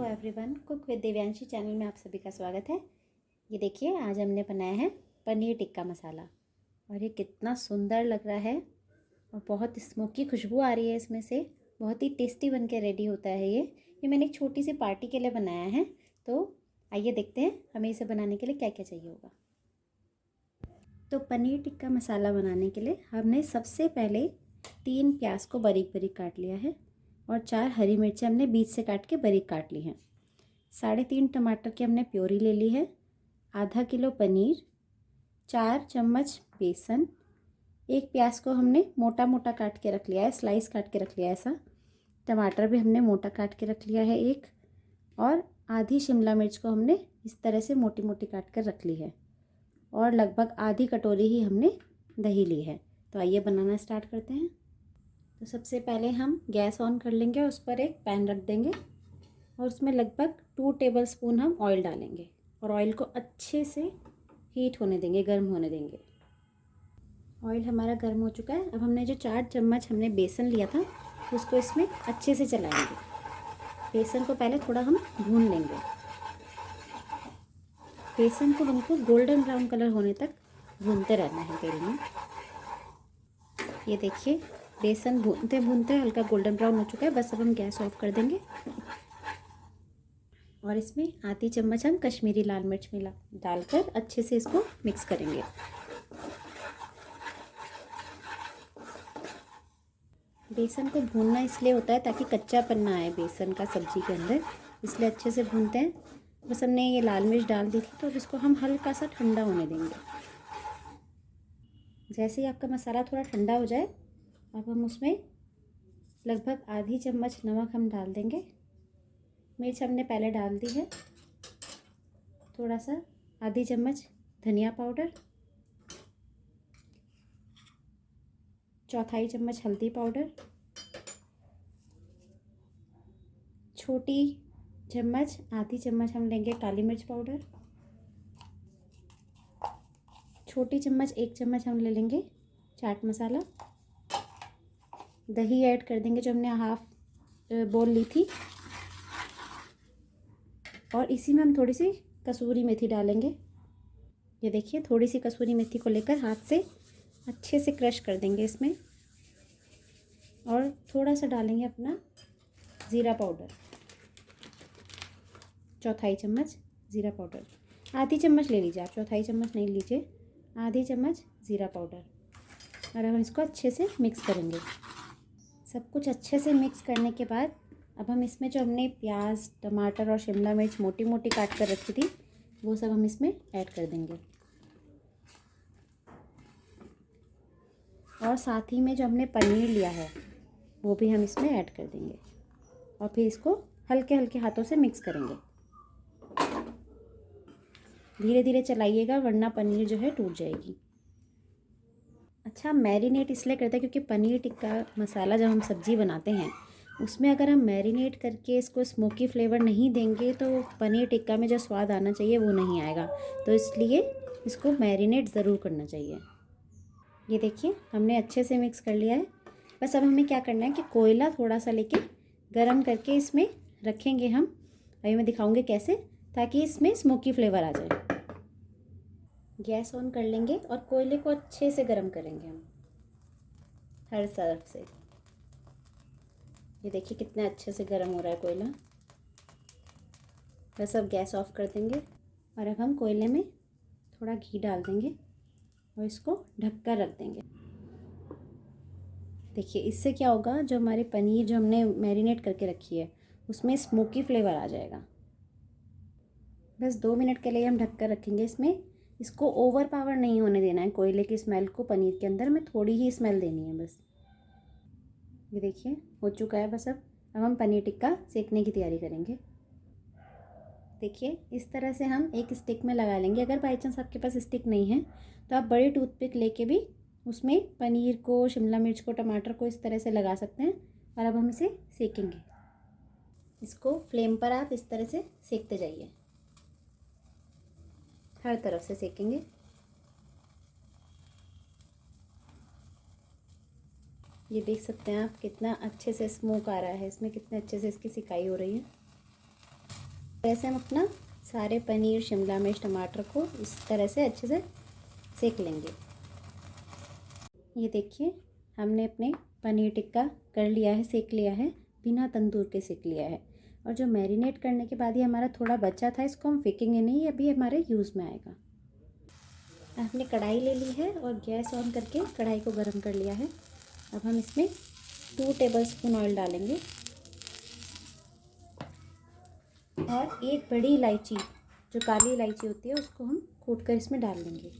Hello everyone, cook with Divyanshi channel में आप सभी का स्वागत है। ये देखिए, आज हमने बनाया है पनीर टिक्का मसाला और ये कितना सुंदर लग रहा है और बहुत स्मोकी खुशबू आ रही है इसमें से। बहुत ही टेस्टी बन के रेडी होता है ये मैंने एक छोटी सी पार्टी के लिए बनाया है। तो आइए देखते हैं हमें इसे बनाने के लिए क्या क्या चाहिए होगा। तो पनीर टिक्का मसाला बनाने के लिए हमने सबसे पहले 3 प्याज को बारीक बारीक काट लिया है और 4 हरी मिर्ची हमने बीच से काट के बारीक काट ली हैं। 3.5 टमाटर की हमने प्योरी ले ली है। आधा किलो पनीर, 4 चम्मच बेसन, 1 प्याज को हमने मोटा मोटा काट के रख लिया है, स्लाइस काट के रख लिया है ऐसा। टमाटर भी हमने मोटा काट के रख लिया है एक, और आधी शिमला मिर्च को हमने इस तरह से मोटी मोटी काट कर रख ली है, और लगभग आधी कटोरी ही हमने दही ली है। तो आइए बनाना स्टार्ट करते हैं। तो सबसे पहले हम गैस ऑन कर लेंगे, उस पर एक पैन रख देंगे और उसमें लगभग 2 टेबलस्पून हम ऑयल डालेंगे और ऑयल को अच्छे से हीट होने देंगे, गर्म होने देंगे। ऑयल हमारा गर्म हो चुका है। अब हमने जो 4 चम्मच हमने बेसन लिया था उसको इसमें अच्छे से चलाएंगे। बेसन को पहले थोड़ा हम भून लेंगे। बेसन को हमको गोल्डन ब्राउन कलर होने तक भूनते रहना है तेल में। ये देखिए, बेसन भूनते भूनते हल्का गोल्डन ब्राउन हो चुका है। बस अब हम गैस ऑफ कर देंगे और इसमें आधी चम्मच हम कश्मीरी लाल मिर्च मिला डालकर अच्छे से इसको मिक्स करेंगे। बेसन को भूनना इसलिए होता है ताकि कच्चापन ना आए बेसन का सब्जी के अंदर, इसलिए अच्छे से भूनते हैं। बस हमने ये लाल मिर्च डाल दी थी तो अब इसको हम हल्का सा ठंडा होने देंगे। जैसे ही आपका मसाला थोड़ा ठंडा हो जाए, अब हम उसमें लगभग आधी चम्मच नमक हम डाल देंगे। मिर्च हमने पहले डाल दी है। थोड़ा सा आधी चम्मच धनिया पाउडर, 1/4 चम्मच हल्दी पाउडर, छोटी चम्मच आधी चम्मच हम लेंगे काली मिर्च पाउडर, छोटी चम्मच 1 चम्मच हम ले लेंगे चाट मसाला। दही ऐड कर देंगे जो हमने हाफ बोल ली थी, और इसी में हम थोड़ी सी कसूरी मेथी डालेंगे। ये देखिए, थोड़ी सी कसूरी मेथी को लेकर हाथ से अच्छे से क्रश कर देंगे इसमें, और थोड़ा सा डालेंगे अपना ज़ीरा पाउडर, 1/4 चम्मच ज़ीरा पाउडर। आधी चम्मच ले लीजिए आप, 1/4 चम्मच नहीं लीजिए, आधी चम्मच ज़ीरा पाउडर। और अब हम इसको अच्छे से मिक्स करेंगे। सब कुछ अच्छे से मिक्स करने के बाद अब हम इसमें जो हमने प्याज, टमाटर और शिमला मिर्च मोटी मोटी काट कर रखी थी वो सब हम इसमें ऐड कर देंगे, और साथ ही में जो हमने पनीर लिया है वो भी हम इसमें ऐड कर देंगे, और फिर इसको हल्के हल्के हाथों से मिक्स करेंगे। धीरे धीरे चलाइएगा वरना पनीर जो है टूट जाएगी। अच्छा, मैरिनेट इसलिए करते हैं क्योंकि पनीर टिक्का मसाला जब हम सब्ज़ी बनाते हैं उसमें अगर हम मैरिनेट करके इसको स्मोकी फ्लेवर नहीं देंगे तो पनीर टिक्का में जो स्वाद आना चाहिए वो नहीं आएगा। तो इसलिए इसको मैरिनेट ज़रूर करना चाहिए। ये देखिए, हमने अच्छे से मिक्स कर लिया है। बस अब हमें क्या करना है कि कोयला थोड़ा सा लेके गरम करके इसमें रखेंगे हम। अभी मैं दिखाऊंगी कैसे, ताकि इसमें स्मोकी फ्लेवर आ जाए। गैस ऑन कर लेंगे और कोयले को अच्छे से गरम करेंगे हम हर तरफ से। ये देखिए कितना अच्छे से गरम हो रहा है कोयला। बस अब गैस ऑफ कर देंगे और अब हम कोयले में थोड़ा घी डाल देंगे और इसको ढक कर रख देंगे। देखिए, इससे क्या होगा, जो हमारे पनीर जो हमने मैरिनेट करके रखी है उसमें स्मोकी फ्लेवर आ जाएगा। बस 2 मिनट के लिए हम ढक कर रखेंगे इसमें। इसको ओवर पावर नहीं होने देना है कोयले की स्मेल को, पनीर के अंदर में थोड़ी ही स्मेल देनी है बस। ये देखिए हो चुका है। बस अब हम पनीर टिक्का सेकने की तैयारी करेंगे। देखिए, इस तरह से हम एक स्टिक में लगा लेंगे। अगर बाई चांस आपके पास स्टिक नहीं है तो आप बड़ी टूथपिक लेके भी उसमें पनीर को, शिमला मिर्च को, टमाटर को इस तरह से लगा सकते हैं। और अब हम इसे सेकेंगे। इसको फ्लेम पर आप इस तरह से सेकते जाइए, हर तरफ से सेकेंगे। ये देख सकते हैं आप कितना अच्छे से स्मोक आ रहा है इसमें, कितने अच्छे से इसकी सिकाई हो रही है। ऐसे हम अपना सारे पनीर, शिमला मिर्च, टमाटर को इस तरह से अच्छे से सेक लेंगे। ये देखिए हमने अपने पनीर टिक्का कर लिया है, सेक लिया है, बिना तंदूर के सेक लिया है। और जो मैरिनेट करने के बाद ही हमारा थोड़ा बचा था, इसको हम फेंकेंगे नहीं, अभी हमारे यूज़ में आएगा। हमने कढ़ाई ले ली है और गैस ऑन करके कढ़ाई को गर्म कर लिया है। अब हम इसमें 2 टेबलस्पून ऑयल डालेंगे और एक बड़ी इलायची, जो काली इलायची होती है, उसको हम कूट कर इसमें डाल देंगे।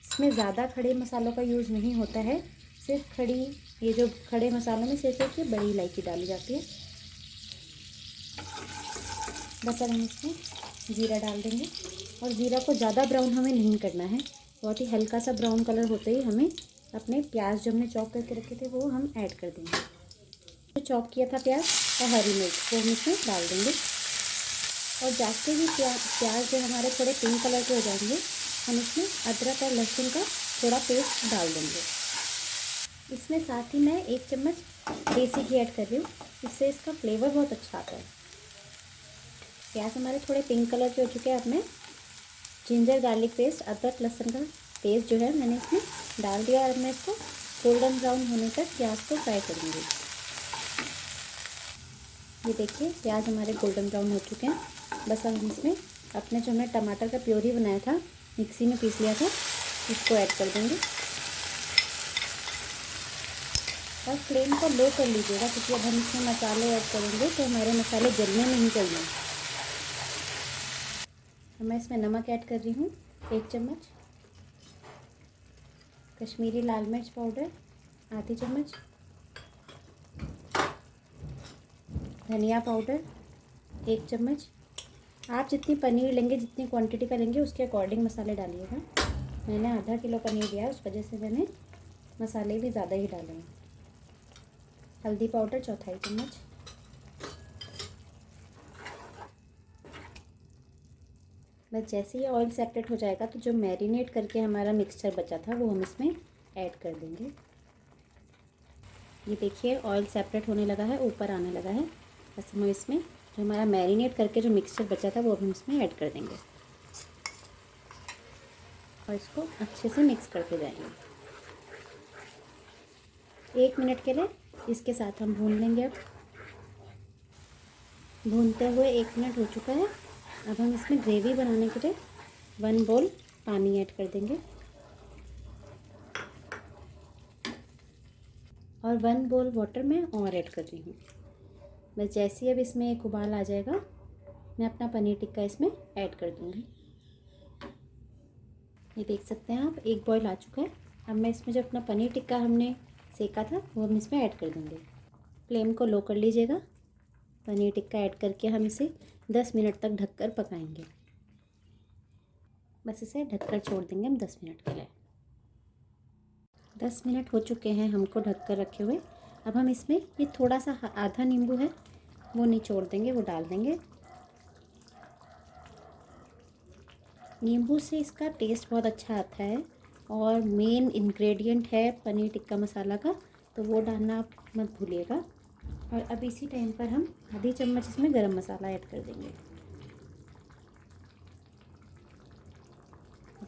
इसमें ज़्यादा खड़े मसालों का यूज़ नहीं होता है, सिर्फ ये जो खड़े मसालों में सिर्फ एक बड़ी इलायची डाली जाती है। बस अब हम इसमें ज़ीरा डाल देंगे और ज़ीरा को ज़्यादा ब्राउन हमें नहीं करना है, बहुत ही हल्का सा ब्राउन कलर होते ही हमें अपने प्याज जो हमने चॉप करके रखे थे वो हम ऐड कर देंगे। जो चॉप किया था प्याज और हरी मिर्च वो हम इसमें डाल देंगे। और जैसे ही प्याज जो हमारे थोड़े पिंक कलर के हो जाएंगे, हम इसमें अदरक और लहसुन का थोड़ा पेस्ट डाल देंगे। इसमें साथ ही मैं 1 चम्मच देसी घी ऐड कर रही हूँ, इससे इसका फ्लेवर बहुत अच्छा आता है। प्याज हमारे थोड़े पिंक कलर के हो चुके हैं। अब मैं जिंजर गार्लिक पेस्ट, अदरक लहसुन का पेस्ट जो है मैंने इसमें डाल दिया और मैं इसको गोल्डन ब्राउन होने तक प्याज को फ्राई करूँगी। ये देखिए प्याज हमारे गोल्डन ब्राउन हो चुके हैं। बस अब हम इसमें अपने जो हमने टमाटर का प्योरी बनाया था, मिक्सी में पीस लिया था, इसको ऐड कर देंगे। और फ्लेम को लो कर लीजिएगा, क्योंकि अब हम इसमें मसाले ऐड करेंगे तो हमारे मसाले जलने नहीं चाहिए। मैं इसमें नमक ऐड कर रही हूँ 1 चम्मच, कश्मीरी लाल मिर्च पाउडर आधी चम्मच, धनिया पाउडर 1 चम्मच। आप जितनी पनीर लेंगे, जितनी क्वांटिटी का लेंगे, उसके अकॉर्डिंग मसाले डालिएगा। मैंने आधा किलो पनीर लिया है, उस वजह से मैंने मसाले भी ज़्यादा ही डाले हैं। हल्दी पाउडर 1/4 चम्मच, बस जैसे ही ऑयल सेपरेट हो जाएगा तो जो मैरिनेट करके हमारा मिक्सचर बचा था वो हम इसमें ऐड कर देंगे। ये देखिए ऑयल सेपरेट होने लगा है, ऊपर आने लगा है। बस हम इसमें जो हमारा मैरिनेट करके जो मिक्सचर बचा था वो हम इसमें ऐड कर देंगे और इसको अच्छे से मिक्स करते जाएंगे। 1 मिनट के लिए इसके साथ हम भून लेंगे। अब भूनते हुए 1 मिनट हो चुका है। अब हम इसमें ग्रेवी बनाने के लिए 1 बाउल पानी ऐड कर देंगे और 1 बाउल वाटर में और ऐड कर रही हूँ। बस जैसे ही अब इसमें एक उबाल आ जाएगा, मैं अपना पनीर टिक्का इसमें ऐड कर दूँगी। ये देख सकते हैं आप, 1 बॉयल आ चुका है। अब मैं इसमें जो अपना पनीर टिक्का हमने सेका था वो हम इसमें ऐड कर देंगे। फ्लेम को लो कर लीजिएगा। पनीर टिक्का ऐड करके हम इसे 10 मिनट तक ढककर पकाएंगे। बस इसे ढककर छोड़ देंगे हम 10 मिनट के लिए। 10 मिनट हो चुके हैं हमको ढककर रखे हुए। अब हम इसमें ये थोड़ा सा आधा नींबू है वो निचोड़ देंगे, वो डाल देंगे। नींबू से इसका टेस्ट बहुत अच्छा आता है और मेन इंग्रेडिएंट है पनीर टिक्का मसाला का, तो वो डालना आप मत भूलिएगा। और अब इसी टाइम पर हम आधी चम्मच इसमें गरम मसाला ऐड कर देंगे।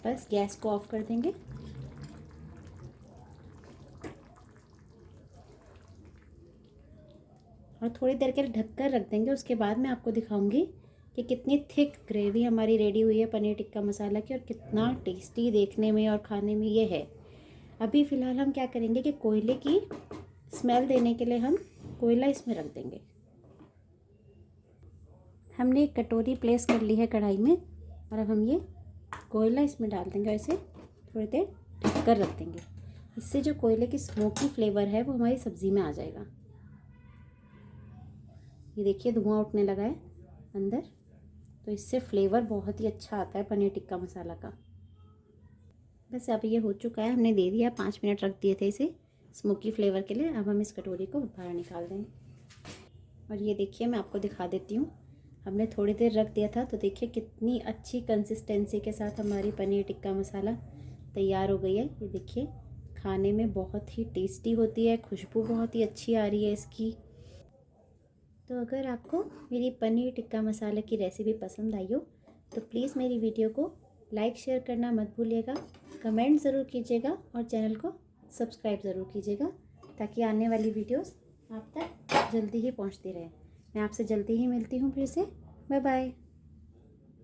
बस गैस को ऑफ कर देंगे। और थोड़ी देर के लिए ढककर रख देंगे। उसके बाद मैं आपको दिखाऊंगी कि कितनी थिक ग्रेवी हमारी रेडी हुई है पनीर टिक्का मसाला की और कितना टेस्टी देखने में और खाने में ये है। अभी फ़िलहाल हम क्या करेंगे कि कोयले की स्मेल देने के लिए हम कोयला इसमें रख देंगे। हमने एक कटोरी प्लेस कर ली है कढ़ाई में और अब हम ये कोयला इसमें डाल देंगे। ऐसे थोड़ी देर ढककर रख देंगे। इससे जो कोयले की स्मोकी फ्लेवर है वो हमारी सब्ज़ी में आ जाएगा। ये देखिए धुआं उठने लगा है अंदर, तो इससे फ्लेवर बहुत ही अच्छा आता है पनीर टिक्का मसाला का। बस अब ये हो चुका है, हमने दे दिया, 5 मिनट रख दिए थे इसे स्मोकी फ्लेवर के लिए। अब हम इस कटोरी को बाहर निकाल देंगे और ये देखिए मैं आपको दिखा देती हूँ। हमने थोड़ी देर रख दिया था तो देखिए कितनी अच्छी कंसिस्टेंसी के साथ हमारी पनीर टिक्का मसाला तैयार हो गई है। ये देखिए खाने में बहुत ही टेस्टी होती है, खुशबू बहुत ही अच्छी आ रही है इसकी। तो अगर आपको मेरी पनीर टिक्का मसाले की रेसिपी पसंद आई हो तो प्लीज़ मेरी वीडियो को लाइक शेयर करना मत भूलिएगा, कमेंट ज़रूर कीजिएगा और चैनल को सब्सक्राइब ज़रूर कीजिएगा ताकि आने वाली वीडियोस आप तक जल्दी ही पहुंचती रहे। मैं आपसे जल्दी ही मिलती हूँ फिर से। Bye bye.